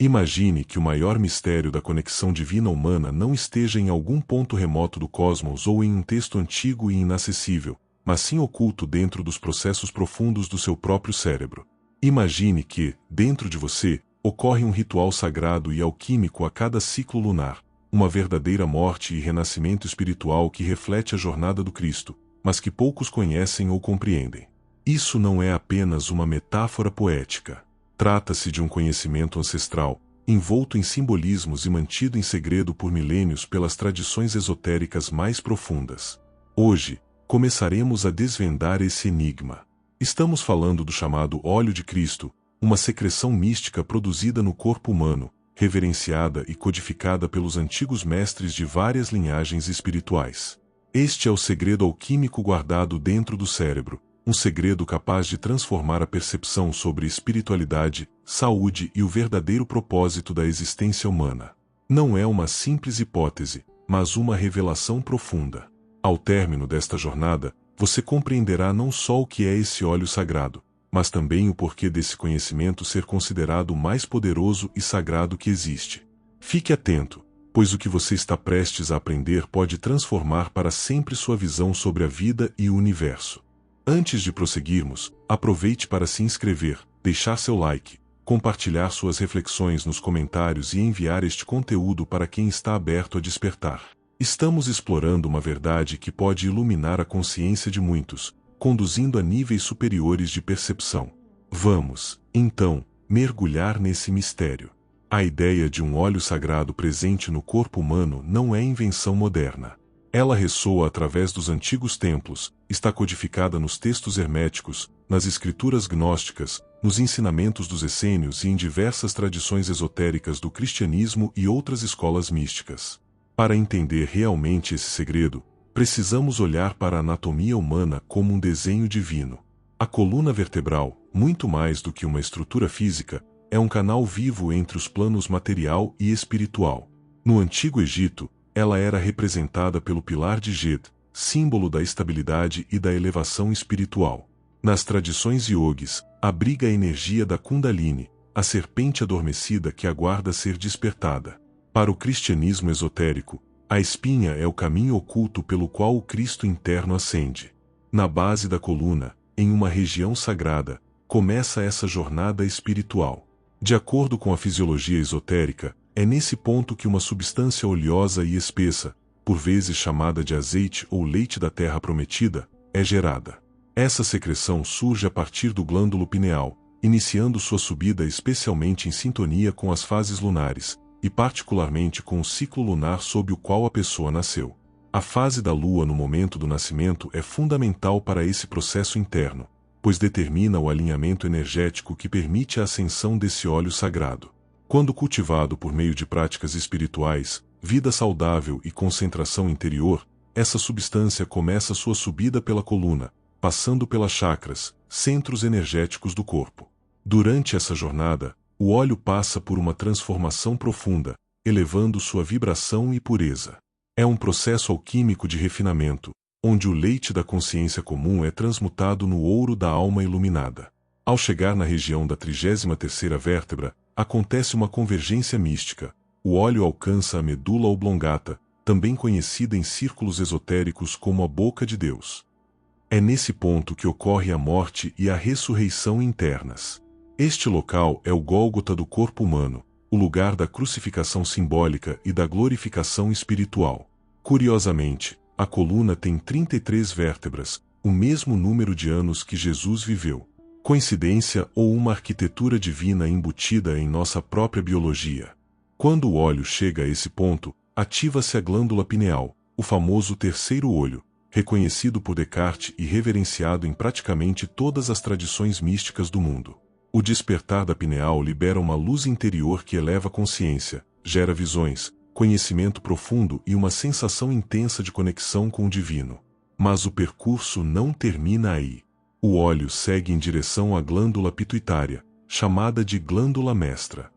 Imagine que o maior mistério da conexão divina humana não esteja em algum ponto remoto do cosmos ou em um texto antigo e inacessível, mas sim oculto dentro dos processos profundos do seu próprio cérebro. Imagine que, dentro de você, ocorre um ritual sagrado e alquímico a cada ciclo lunar, uma verdadeira morte e renascimento espiritual que reflete a jornada do Cristo, mas que poucos conhecem ou compreendem. Isso não é apenas uma metáfora poética. Trata-se de um conhecimento ancestral, envolto em simbolismos e mantido em segredo por milênios pelas tradições esotéricas mais profundas. Hoje, começaremos a desvendar esse enigma. Estamos falando do chamado óleo de Cristo, uma secreção mística produzida no corpo humano, reverenciada e codificada pelos antigos mestres de várias linhagens espirituais. Este é o segredo alquímico guardado dentro do cérebro, um segredo capaz de transformar a percepção sobre espiritualidade, saúde e o verdadeiro propósito da existência humana. Não é uma simples hipótese, mas uma revelação profunda. Ao término desta jornada, você compreenderá não só o que é esse óleo sagrado, mas também o porquê desse conhecimento ser considerado o mais poderoso e sagrado que existe. Fique atento, pois o que você está prestes a aprender pode transformar para sempre sua visão sobre a vida e o universo. Antes de prosseguirmos, aproveite para se inscrever, deixar seu like, compartilhar suas reflexões nos comentários e enviar este conteúdo para quem está aberto a despertar. Estamos explorando uma verdade que pode iluminar a consciência de muitos, conduzindo a níveis superiores de percepção. Vamos, então, mergulhar nesse mistério. A ideia de um óleo sagrado presente no corpo humano não é invenção moderna. Ela ressoa através dos antigos templos, está codificada nos textos herméticos, nas escrituras gnósticas, nos ensinamentos dos essênios e em diversas tradições esotéricas do cristianismo e outras escolas místicas. Para entender realmente esse segredo, precisamos olhar para a anatomia humana como um desenho divino. A coluna vertebral, muito mais do que uma estrutura física, é um canal vivo entre os planos material e espiritual. No Antigo Egito, ela era representada pelo pilar de Ged, símbolo da estabilidade e da elevação espiritual. Nas tradições yogis, abriga a energia da Kundalini, a serpente adormecida que aguarda ser despertada. Para o cristianismo esotérico, a espinha é o caminho oculto pelo qual o Cristo interno ascende. Na base da coluna, em uma região sagrada, começa essa jornada espiritual. De acordo com a fisiologia esotérica, é nesse ponto que uma substância oleosa e espessa, por vezes chamada de azeite ou leite da terra prometida, é gerada. Essa secreção surge a partir do glândulo pineal, iniciando sua subida especialmente em sintonia com as fases lunares, e particularmente com o ciclo lunar sob o qual a pessoa nasceu. A fase da lua no momento do nascimento é fundamental para esse processo interno, pois determina o alinhamento energético que permite a ascensão desse óleo sagrado. Quando cultivado por meio de práticas espirituais, vida saudável e concentração interior, essa substância começa sua subida pela coluna, passando pelas chakras, centros energéticos do corpo. Durante essa jornada, o óleo passa por uma transformação profunda, elevando sua vibração e pureza. É um processo alquímico de refinamento, onde o leite da consciência comum é transmutado no ouro da alma iluminada. Ao chegar na região da 33ª vértebra, acontece uma convergência mística. O óleo alcança a medula oblongata, também conhecida em círculos esotéricos como a boca de Deus. É nesse ponto que ocorre a morte e a ressurreição internas. Este local é o Gólgota do corpo humano, o lugar da crucificação simbólica e da glorificação espiritual. Curiosamente, a coluna tem 33 vértebras, o mesmo número de anos que Jesus viveu. Coincidência ou uma arquitetura divina embutida em nossa própria biologia? Quando o óleo chega a esse ponto, ativa-se a glândula pineal, o famoso terceiro olho, reconhecido por Descartes e reverenciado em praticamente todas as tradições místicas do mundo. O despertar da pineal libera uma luz interior que eleva a consciência, gera visões, conhecimento profundo e uma sensação intensa de conexão com o divino. Mas o percurso não termina aí. O óleo segue em direção à glândula pituitária, chamada de glândula mestra.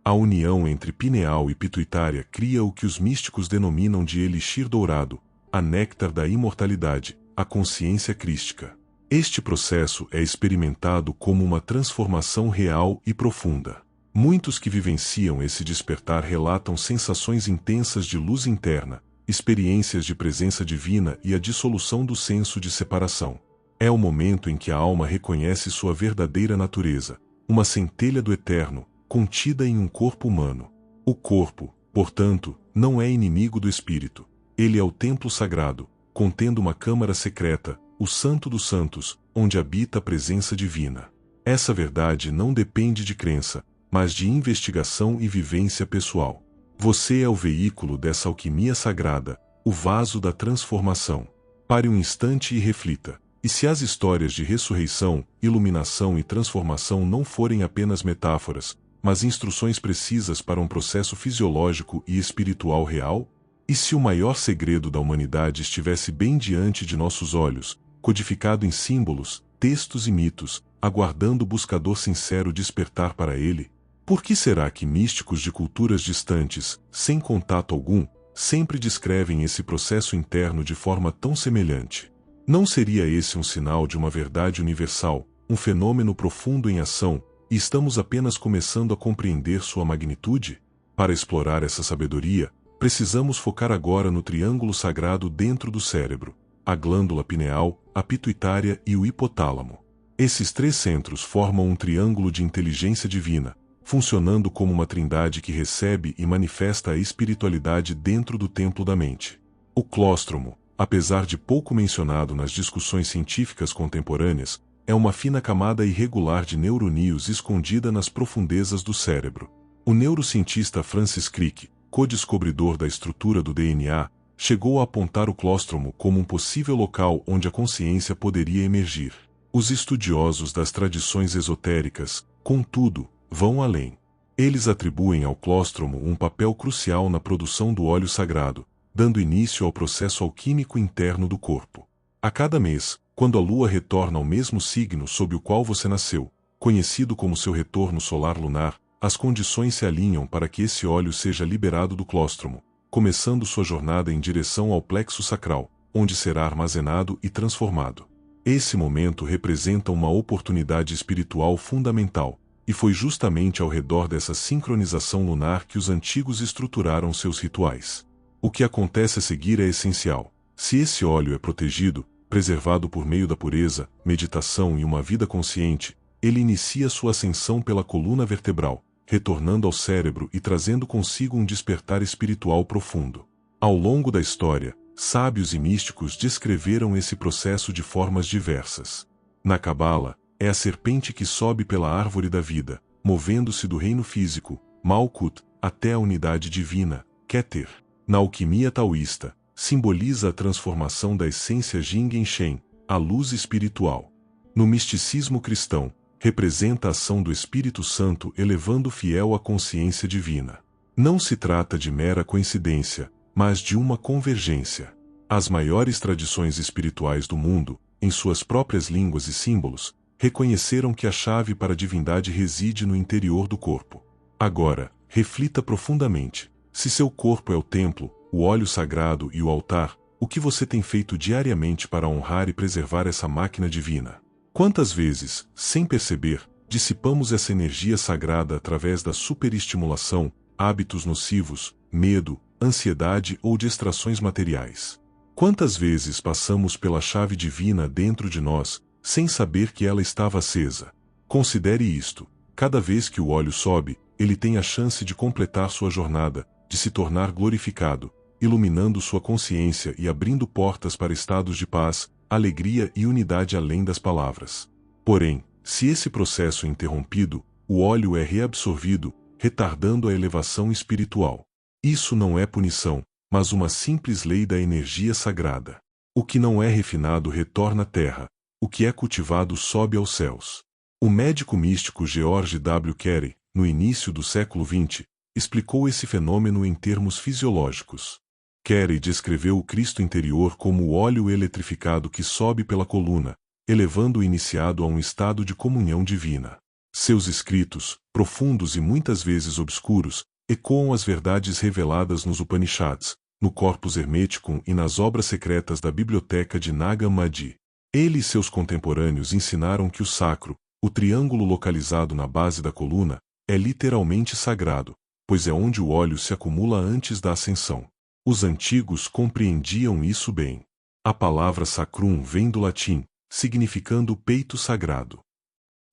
A união entre pineal e pituitária cria o que os místicos denominam de elixir dourado, a néctar da imortalidade, a consciência crística. Este processo é experimentado como uma transformação real e profunda. Muitos que vivenciam esse despertar relatam sensações intensas de luz interna, experiências de presença divina e a dissolução do senso de separação. É o momento em que a alma reconhece sua verdadeira natureza, uma centelha do eterno, contida em um corpo humano. O corpo, portanto, não é inimigo do espírito. Ele é o templo sagrado, contendo uma câmara secreta, o Santo dos Santos, onde habita a presença divina. Essa verdade não depende de crença, mas de investigação e vivência pessoal. Você é o veículo dessa alquimia sagrada, o vaso da transformação. Pare um instante e reflita. E se as histórias de ressurreição, iluminação e transformação não forem apenas metáforas, mas instruções precisas para um processo fisiológico e espiritual real? E se o maior segredo da humanidade estivesse bem diante de nossos olhos, codificado em símbolos, textos e mitos, aguardando o buscador sincero despertar para ele? Por que será que místicos de culturas distantes, sem contato algum, sempre descrevem esse processo interno de forma tão semelhante? Não seria esse um sinal de uma verdade universal, um fenômeno profundo em ação, e estamos apenas começando a compreender sua magnitude? Para explorar essa sabedoria, precisamos focar agora no triângulo sagrado dentro do cérebro, a glândula pineal, a pituitária e o hipotálamo. Esses três centros formam um triângulo de inteligência divina, funcionando como uma trindade que recebe e manifesta a espiritualidade dentro do templo da mente. O clóstromo, apesar de pouco mencionado nas discussões científicas contemporâneas, é uma fina camada irregular de neuroníons escondida nas profundezas do cérebro. O neurocientista Francis Crick, co-descobridor da estrutura do DNA, chegou a apontar o clóstromo como um possível local onde a consciência poderia emergir. Os estudiosos das tradições esotéricas, contudo, vão além. Eles atribuem ao clóstromo um papel crucial na produção do óleo sagrado, dando início ao processo alquímico interno do corpo. A cada mês, quando a lua retorna ao mesmo signo sob o qual você nasceu, conhecido como seu retorno solar lunar, as condições se alinham para que esse óleo seja liberado do clóstromo, começando sua jornada em direção ao plexo sacral, onde será armazenado e transformado. Esse momento representa uma oportunidade espiritual fundamental, e foi justamente ao redor dessa sincronização lunar que os antigos estruturaram seus rituais. O que acontece a seguir é essencial. Se esse óleo é protegido, preservado por meio da pureza, meditação e uma vida consciente, ele inicia sua ascensão pela coluna vertebral, retornando ao cérebro e trazendo consigo um despertar espiritual profundo. Ao longo da história, sábios e místicos descreveram esse processo de formas diversas. Na Cabala, é a serpente que sobe pela árvore da vida, movendo-se do reino físico, Malkut, até a unidade divina, Keter. Na alquimia taoísta, simboliza a transformação da essência Jing Shen, a luz espiritual. No misticismo cristão, representa a ação do Espírito Santo elevando o fiel à consciência divina. Não se trata de mera coincidência, mas de uma convergência. As maiores tradições espirituais do mundo, em suas próprias línguas e símbolos, reconheceram que a chave para a divindade reside no interior do corpo. Agora, reflita profundamente. Se seu corpo é o templo, o óleo sagrado e o altar, o que você tem feito diariamente para honrar e preservar essa máquina divina? Quantas vezes, sem perceber, dissipamos essa energia sagrada através da superestimulação, hábitos nocivos, medo, ansiedade ou distrações materiais? Quantas vezes passamos pela chave divina dentro de nós, sem saber que ela estava acesa? Considere isto: cada vez que o óleo sobe, ele tem a chance de completar sua jornada, de se tornar glorificado, iluminando sua consciência e abrindo portas para estados de paz, alegria e unidade além das palavras. Porém, se esse processo é interrompido, o óleo é reabsorvido, retardando a elevação espiritual. Isso não é punição, mas uma simples lei da energia sagrada. O que não é refinado retorna à terra, o que é cultivado sobe aos céus. O médico místico George W. Carey, no início do século XX, explicou esse fenômeno em termos fisiológicos. Carey descreveu o Cristo interior como o óleo eletrificado que sobe pela coluna, elevando o iniciado a um estado de comunhão divina. Seus escritos, profundos e muitas vezes obscuros, ecoam as verdades reveladas nos Upanishads, no Corpus Hermeticum e nas obras secretas da biblioteca de Nag Hammadi. Ele e seus contemporâneos ensinaram que o sacro, o triângulo localizado na base da coluna, é literalmente sagrado, pois é onde o óleo se acumula antes da ascensão. Os antigos compreendiam isso bem. A palavra sacrum vem do latim, significando peito sagrado.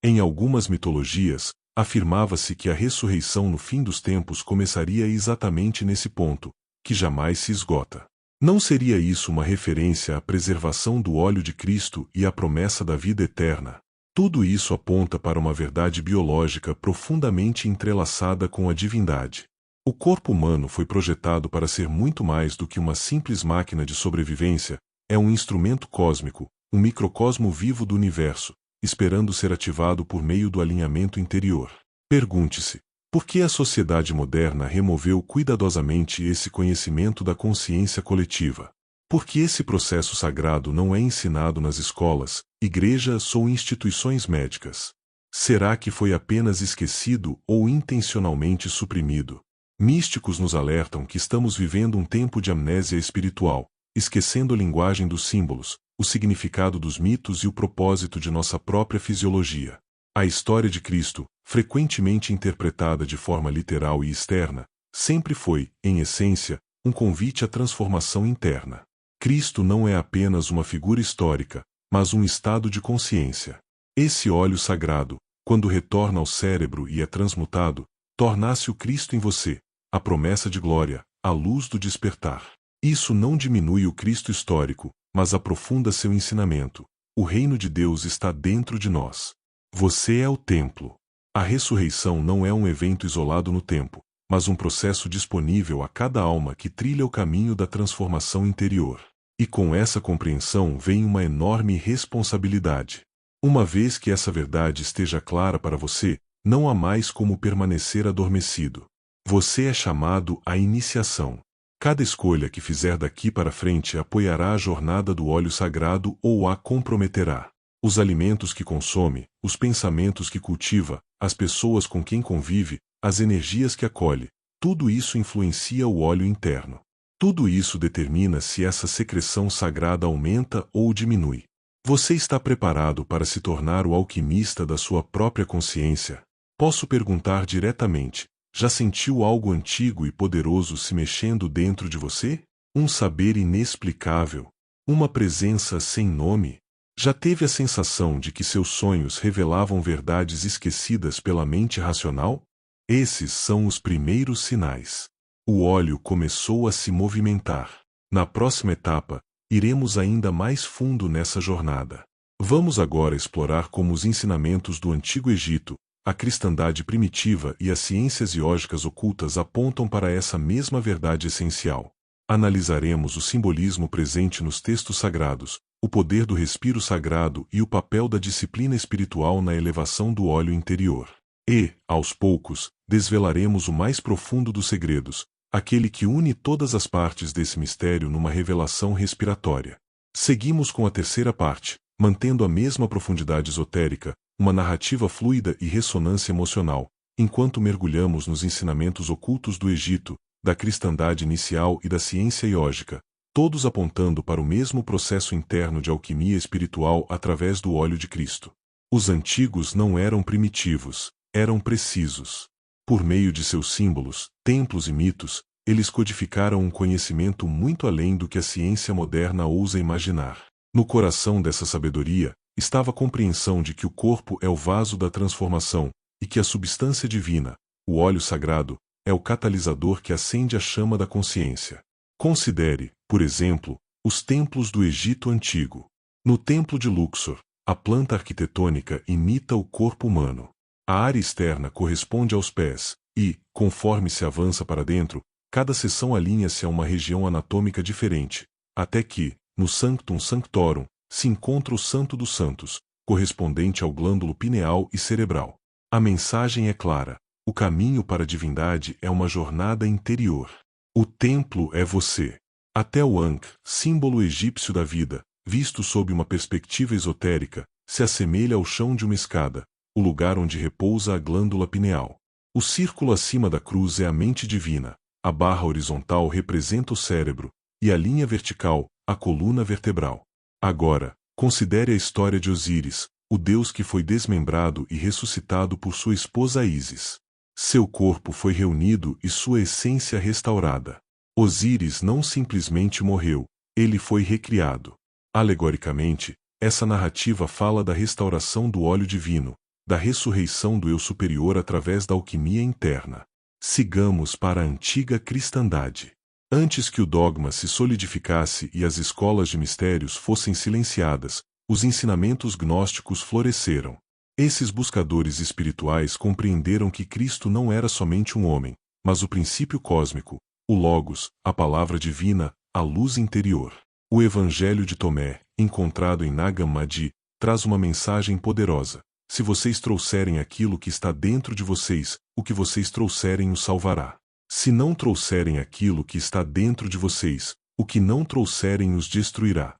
Em algumas mitologias, afirmava-se que a ressurreição no fim dos tempos começaria exatamente nesse ponto, que jamais se esgota. Não seria isso uma referência à preservação do óleo de Cristo e à promessa da vida eterna? Tudo isso aponta para uma verdade biológica profundamente entrelaçada com a divindade. O corpo humano foi projetado para ser muito mais do que uma simples máquina de sobrevivência, é um instrumento cósmico, um microcosmo vivo do universo, esperando ser ativado por meio do alinhamento interior. Pergunte-se, por que a sociedade moderna removeu cuidadosamente esse conhecimento da consciência coletiva? Por que esse processo sagrado não é ensinado nas escolas, igrejas ou instituições médicas? Será que foi apenas esquecido ou intencionalmente suprimido? Místicos nos alertam que estamos vivendo um tempo de amnésia espiritual, esquecendo a linguagem dos símbolos, o significado dos mitos e o propósito de nossa própria fisiologia. A história de Cristo, frequentemente interpretada de forma literal e externa, sempre foi, em essência, um convite à transformação interna. Cristo não é apenas uma figura histórica, mas um estado de consciência. Esse óleo sagrado, quando retorna ao cérebro e é transmutado, torna-se o Cristo em você, a promessa de glória, a luz do despertar. Isso não diminui o Cristo histórico, mas aprofunda seu ensinamento. O reino de Deus está dentro de nós. Você é o templo. A ressurreição não é um evento isolado no tempo, mas um processo disponível a cada alma que trilha o caminho da transformação interior. E com essa compreensão vem uma enorme responsabilidade. Uma vez que essa verdade esteja clara para você, não há mais como permanecer adormecido. Você é chamado à iniciação. Cada escolha que fizer daqui para frente apoiará a jornada do óleo sagrado ou a comprometerá. Os alimentos que consome, os pensamentos que cultiva, as pessoas com quem convive, as energias que acolhe, tudo isso influencia o óleo interno. Tudo isso determina se essa secreção sagrada aumenta ou diminui. Você está preparado para se tornar o alquimista da sua própria consciência? Posso perguntar diretamente: já sentiu algo antigo e poderoso se mexendo dentro de você? Um saber inexplicável? Uma presença sem nome? Já teve a sensação de que seus sonhos revelavam verdades esquecidas pela mente racional? Esses são os primeiros sinais. O óleo começou a se movimentar. Na próxima etapa, iremos ainda mais fundo nessa jornada. Vamos agora explorar como os ensinamentos do Antigo Egito, a cristandade primitiva e as ciências iógicas ocultas apontam para essa mesma verdade essencial. Analisaremos o simbolismo presente nos textos sagrados, o poder do respiro sagrado e o papel da disciplina espiritual na elevação do óleo interior. E, aos poucos, desvelaremos o mais profundo dos segredos, aquele que une todas as partes desse mistério numa revelação respiratória. Seguimos com a terceira parte, mantendo a mesma profundidade esotérica, uma narrativa fluida e ressonância emocional, enquanto mergulhamos nos ensinamentos ocultos do Egito, da cristandade inicial e da ciência iógica, todos apontando para o mesmo processo interno de alquimia espiritual através do óleo de Cristo. Os antigos não eram primitivos, eram precisos. Por meio de seus símbolos, templos e mitos, eles codificaram um conhecimento muito além do que a ciência moderna ousa imaginar. No coração dessa sabedoria, estava a compreensão de que o corpo é o vaso da transformação, e que a substância divina, o óleo sagrado, é o catalisador que acende a chama da consciência. Considere, por exemplo, os templos do Egito Antigo. No templo de Luxor, a planta arquitetônica imita o corpo humano. A área externa corresponde aos pés, e, conforme se avança para dentro, cada seção alinha-se a uma região anatômica diferente, até que, no Sanctum Sanctorum, se encontra o Santo dos Santos, correspondente ao glândulo pineal e cerebral. A mensagem é clara: o caminho para a divindade é uma jornada interior. O templo é você. Até o Ankh, símbolo egípcio da vida, visto sob uma perspectiva esotérica, se assemelha ao chão de uma escada, o lugar onde repousa a glândula pineal. O círculo acima da cruz é a mente divina, a barra horizontal representa o cérebro, e a linha vertical, a coluna vertebral. Agora, considere a história de Osíris, o deus que foi desmembrado e ressuscitado por sua esposa Ísis. Seu corpo foi reunido e sua essência restaurada. Osíris não simplesmente morreu, ele foi recriado. Alegoricamente, essa narrativa fala da restauração do óleo divino, da ressurreição do eu superior através da alquimia interna. Sigamos para a antiga cristandade. Antes que o dogma se solidificasse e as escolas de mistérios fossem silenciadas, os ensinamentos gnósticos floresceram. Esses buscadores espirituais compreenderam que Cristo não era somente um homem, mas o princípio cósmico, o Logos, a palavra divina, a luz interior. O Evangelho de Tomé, encontrado em Nag Hammadi, traz uma mensagem poderosa. Se vocês trouxerem aquilo que está dentro de vocês, o que vocês trouxerem os salvará. Se não trouxerem aquilo que está dentro de vocês, o que não trouxerem os destruirá.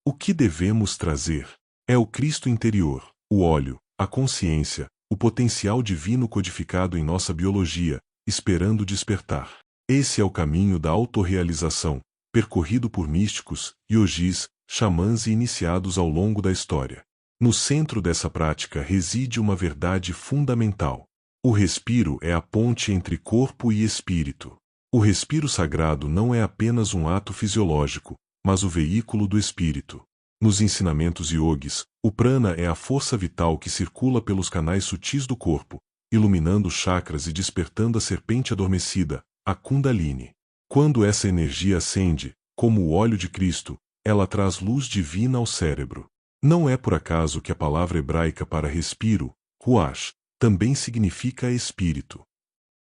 O que devemos trazer? É o Cristo interior, o óleo, a consciência, o potencial divino codificado em nossa biologia, esperando despertar. Esse é o caminho da autorrealização, percorrido por místicos, yogis, xamãs e iniciados ao longo da história. No centro dessa prática reside uma verdade fundamental. O respiro é a ponte entre corpo e espírito. O respiro sagrado não é apenas um ato fisiológico, mas o veículo do espírito. Nos ensinamentos yogis, o prana é a força vital que circula pelos canais sutis do corpo, iluminando os chakras e despertando a serpente adormecida, a Kundalini. Quando essa energia acende, como o óleo de Cristo, ela traz luz divina ao cérebro. Não é por acaso que a palavra hebraica para respiro, ruach, também significa espírito.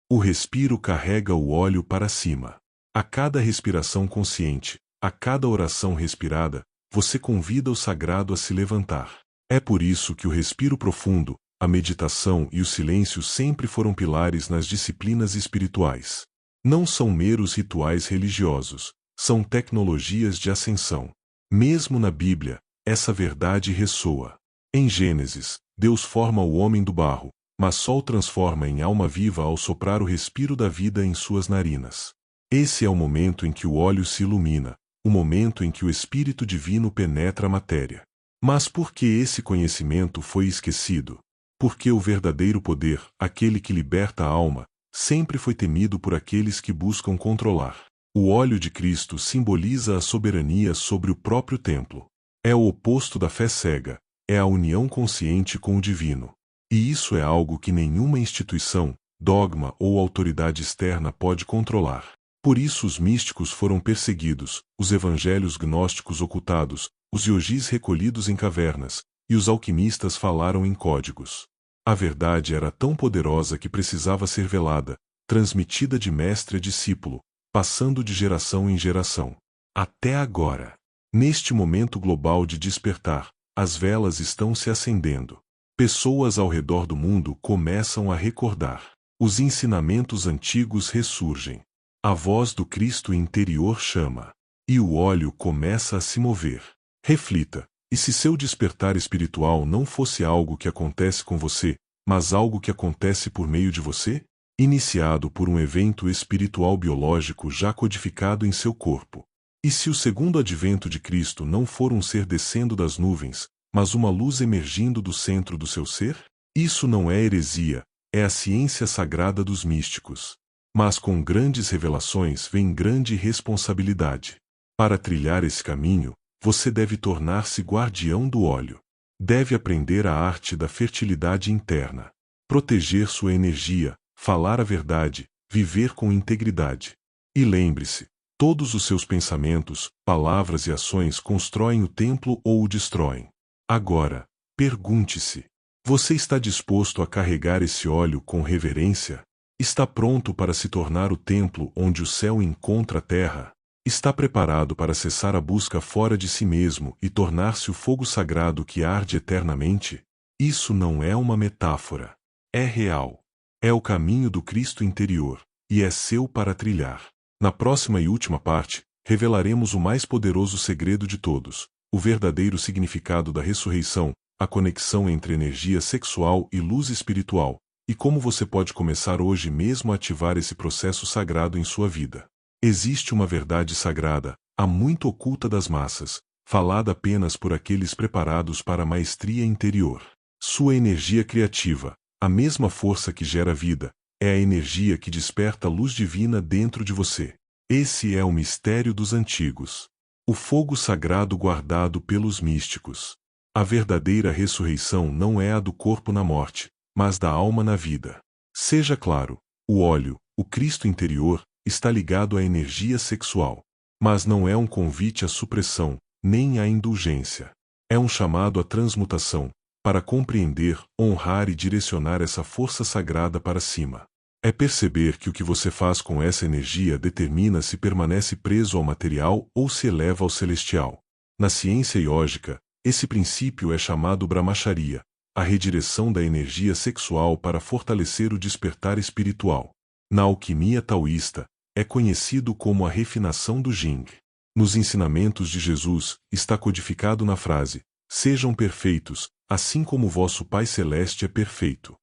O respiro carrega o óleo para cima. A cada respiração consciente, a cada oração respirada, você convida o sagrado a se levantar. É por isso que o respiro profundo, a meditação e o silêncio sempre foram pilares nas disciplinas espirituais. Não são meros rituais religiosos, são tecnologias de ascensão. Mesmo na Bíblia, essa verdade ressoa. Em Gênesis, Deus forma o homem do barro, mas só o transforma em alma viva ao soprar o respiro da vida em suas narinas. Esse é o momento em que o óleo se ilumina, o momento em que o Espírito Divino penetra a matéria. Mas por que esse conhecimento foi esquecido? Porque o verdadeiro poder, aquele que liberta a alma, sempre foi temido por aqueles que buscam controlar. O óleo de Cristo simboliza a soberania sobre o próprio templo. É o oposto da fé cega, é a união consciente com o divino. E isso é algo que nenhuma instituição, dogma ou autoridade externa pode controlar. Por isso os místicos foram perseguidos, os evangelhos gnósticos ocultados, os yogis recolhidos em cavernas, e os alquimistas falaram em códigos. A verdade era tão poderosa que precisava ser velada, transmitida de mestre a discípulo, passando de geração em geração. Até agora. Neste momento global de despertar, as velas estão se acendendo. Pessoas ao redor do mundo começam a recordar. Os ensinamentos antigos ressurgem. A voz do Cristo interior chama. E o óleo começa a se mover. Reflita, e se seu despertar espiritual não fosse algo que acontece com você, mas algo que acontece por meio de você? Iniciado por um evento espiritual biológico já codificado em seu corpo. E se o segundo advento de Cristo não for um ser descendo das nuvens, mas uma luz emergindo do centro do seu ser? Isso não é heresia, é a ciência sagrada dos místicos. Mas com grandes revelações vem grande responsabilidade. Para trilhar esse caminho, você deve tornar-se guardião do óleo. Deve aprender a arte da fertilidade interna. Proteger sua energia, falar a verdade, viver com integridade. E lembre-se, todos os seus pensamentos, palavras e ações constroem o templo ou o destroem. Agora, pergunte-se: você está disposto a carregar esse óleo com reverência? Está pronto para se tornar o templo onde o céu encontra a terra? Está preparado para cessar a busca fora de si mesmo e tornar-se o fogo sagrado que arde eternamente? Isso não é uma metáfora. É real. É o caminho do Cristo interior, e é seu para trilhar. Na próxima e última parte, revelaremos o mais poderoso segredo de todos, o verdadeiro significado da ressurreição, a conexão entre energia sexual e luz espiritual, e como você pode começar hoje mesmo a ativar esse processo sagrado em sua vida. Existe uma verdade sagrada, há muito oculta das massas, falada apenas por aqueles preparados para a maestria interior. Sua energia criativa, a mesma força que gera vida, É a energia que desperta a luz divina dentro de você. Esse é o mistério dos antigos. O fogo sagrado guardado pelos místicos. A verdadeira ressurreição não é a do corpo na morte, mas da alma na vida. Seja claro, o óleo, o Cristo interior, está ligado à energia sexual. Mas não é um convite à supressão, nem à indulgência. É um chamado à transmutação, para compreender, honrar e direcionar essa força sagrada para cima. É perceber que o que você faz com essa energia determina se permanece preso ao material ou se eleva ao celestial. Na ciência iógica, esse princípio é chamado Brahmacharya, a redireção da energia sexual para fortalecer o despertar espiritual. Na alquimia taoísta, é conhecido como a refinação do Jing. Nos ensinamentos de Jesus, está codificado na frase: sejam perfeitos, assim como vosso Pai Celeste é perfeito.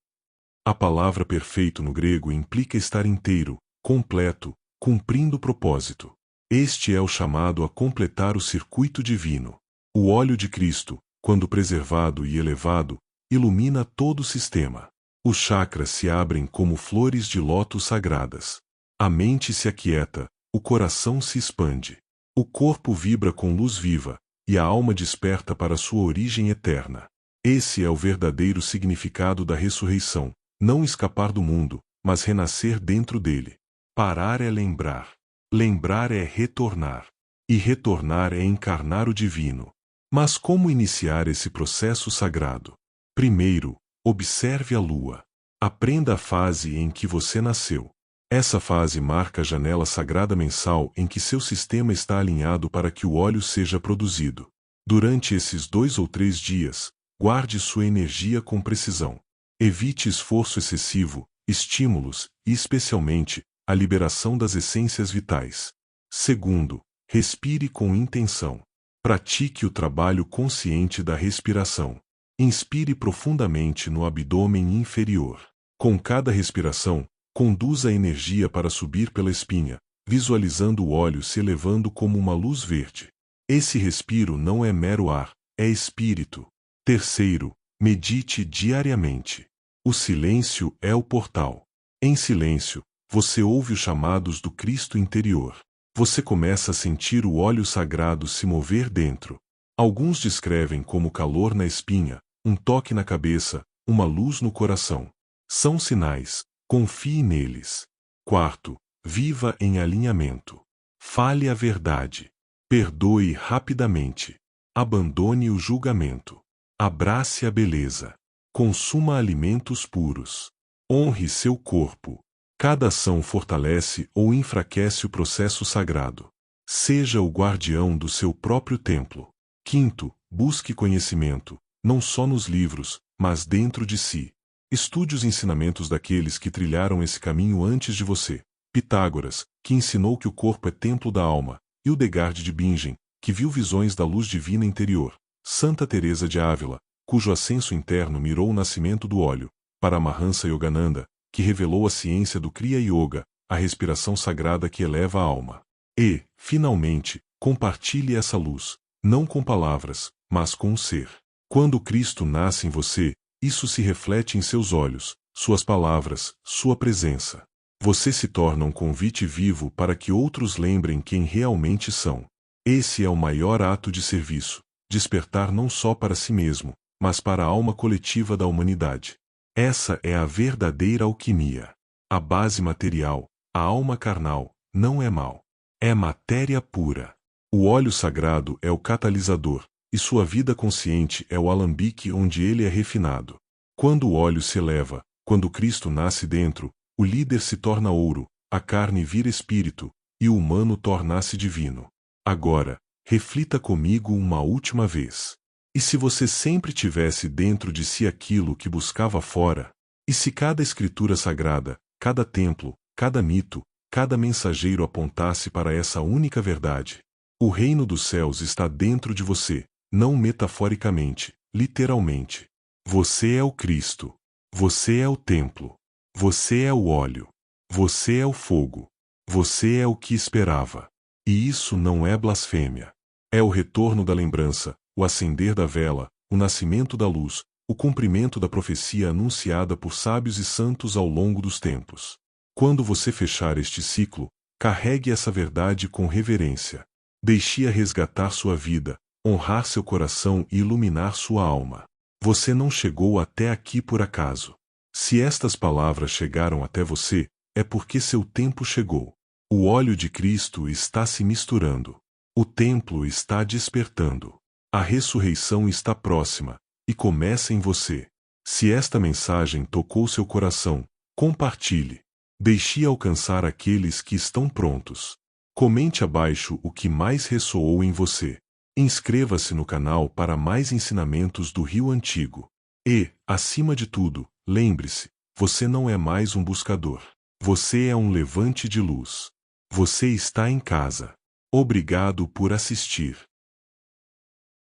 A palavra perfeito no grego implica estar inteiro, completo, cumprindo o propósito. Este é o chamado a completar o circuito divino. O óleo de Cristo, quando preservado e elevado, ilumina todo o sistema. Os chakras se abrem como flores de lótus sagradas. A mente se aquieta, o coração se expande. O corpo vibra com luz viva, e a alma desperta para sua origem eterna. Esse é o verdadeiro significado da ressurreição. Não escapar do mundo, mas renascer dentro dele. Parar é lembrar. Lembrar é retornar. E retornar é encarnar o divino. Mas como iniciar esse processo sagrado? Primeiro, observe a lua. Aprenda a fase em que você nasceu. Essa fase marca a janela sagrada mensal em que seu sistema está alinhado para que o óleo seja produzido. Durante esses 2 ou 3 dias, guarde sua energia com precisão. Evite esforço excessivo, estímulos e, especialmente, a liberação das essências vitais. Segundo, respire com intenção. Pratique o trabalho consciente da respiração. Inspire profundamente no abdômen inferior. Com cada respiração, conduza a energia para subir pela espinha, visualizando o óleo se elevando como uma luz verde. Esse respiro não é mero ar, é espírito. Terceiro, medite diariamente. O silêncio é o portal. Em silêncio, você ouve os chamados do Cristo interior. Você começa a sentir o óleo sagrado se mover dentro. Alguns descrevem como calor na espinha, um toque na cabeça, uma luz no coração. São sinais, confie neles. Quarto, viva em alinhamento. Fale a verdade. Perdoe rapidamente. Abandone o julgamento. Abrace a beleza. Consuma alimentos puros. Honre seu corpo. Cada ação fortalece ou enfraquece o processo sagrado. Seja o guardião do seu próprio templo. Quinto, busque conhecimento, não só nos livros, mas dentro de si. Estude os ensinamentos daqueles que trilharam esse caminho antes de você. Pitágoras, que ensinou que o corpo é templo da alma, e Hildegard de Bingen, que viu visões da luz divina interior. Santa Teresa de Ávila, cujo ascenso interno mirou o nascimento do óleo, Paramahansa Yogananda, que revelou a ciência do Kriya Yoga, a respiração sagrada que eleva a alma. E, finalmente, compartilhe essa luz, não com palavras, mas com o ser. Quando Cristo nasce em você, isso se reflete em seus olhos, suas palavras, sua presença. Você se torna um convite vivo para que outros lembrem quem realmente são. Esse é o maior ato de serviço, despertar não só para si mesmo, mas para a alma coletiva da humanidade. Essa é a verdadeira alquimia. A base material, a alma carnal, não é mal. É matéria pura. O óleo sagrado é o catalisador, e sua vida consciente é o alambique onde ele é refinado. Quando o óleo se eleva, quando Cristo nasce dentro, o líder se torna ouro, a carne vira espírito, e o humano torna-se divino. Agora, reflita comigo uma última vez. E se você sempre tivesse dentro de si aquilo que buscava fora? E se cada escritura sagrada, cada templo, cada mito, cada mensageiro apontasse para essa única verdade? O reino dos céus está dentro de você, não metaforicamente, literalmente. Você é o Cristo. Você é o templo. Você é o óleo. Você é o fogo. Você é o que esperava. E isso não é blasfêmia. É o retorno da lembrança, o acender da vela, o nascimento da luz, o cumprimento da profecia anunciada por sábios e santos ao longo dos tempos. Quando você fechar este ciclo, carregue essa verdade com reverência. Deixe-a resgatar sua vida, honrar seu coração e iluminar sua alma. Você não chegou até aqui por acaso. Se estas palavras chegaram até você, é porque seu tempo chegou. O óleo de Cristo está se misturando. O templo está despertando. A ressurreição está próxima, e começa em você. Se esta mensagem tocou seu coração, compartilhe. Deixe alcançar aqueles que estão prontos. Comente abaixo o que mais ressoou em você. Inscreva-se no canal para mais ensinamentos do Rio Antigo. E, acima de tudo, lembre-se, você não é mais um buscador. Você é um levante de luz. Você está em casa. Obrigado por assistir.